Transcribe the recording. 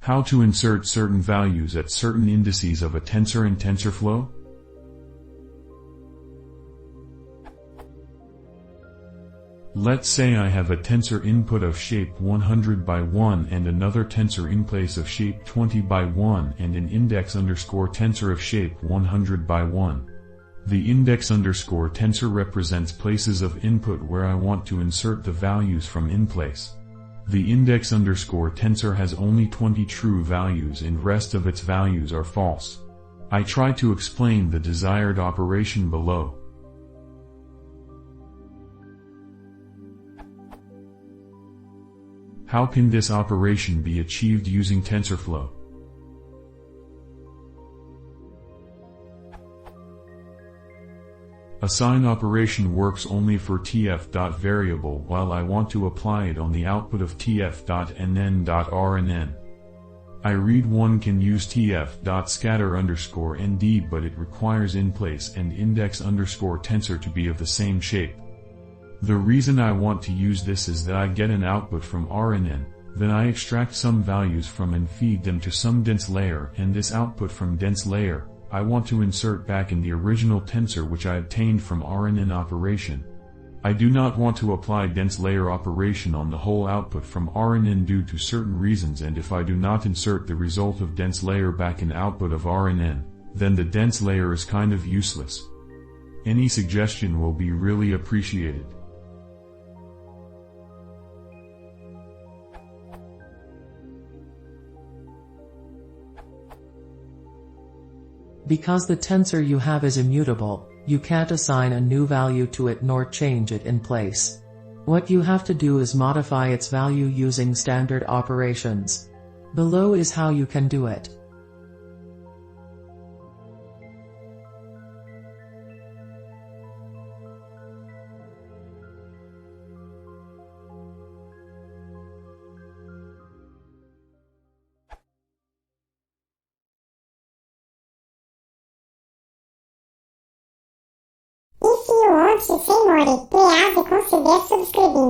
How to insert certain values at certain indices of a tensor in TensorFlow? Let's say I have a tensor input of shape 100 by 1 and another tensor in place of shape 20 by 1 and an index underscore tensor of shape 100 by 1. The index underscore tensor represents places of input where I want to insert the values from in place. The index underscore tensor has only 20 true values and rest of its values are false. I try to explain the desired operation below. How can this operation be achieved using TensorFlow? Assign operation works only for tf.variable while I want to apply it on the output of tf.nn.rnn. I read one can use tf.scatter_nd but it requires inplace and index underscore tensor to be of the same shape. The reason I want to use this is that I get an output from RNN, then I extract some values from and feed them to some dense layer, and this output from dense layer, I want to insert back in the original tensor which I obtained from RNN operation. I do not want to apply dense layer operation on the whole output from RNN due to certain reasons, and if I do not insert the result of dense layer back in output of RNN, then the dense layer is kind of useless. Any suggestion will be really appreciated. Because the tensor you have is immutable, you can't assign a new value to it nor change it in place. What you have to do is modify its value using standard operations. Below is how you can do it. E se o want sem more, keras e consider subscrever.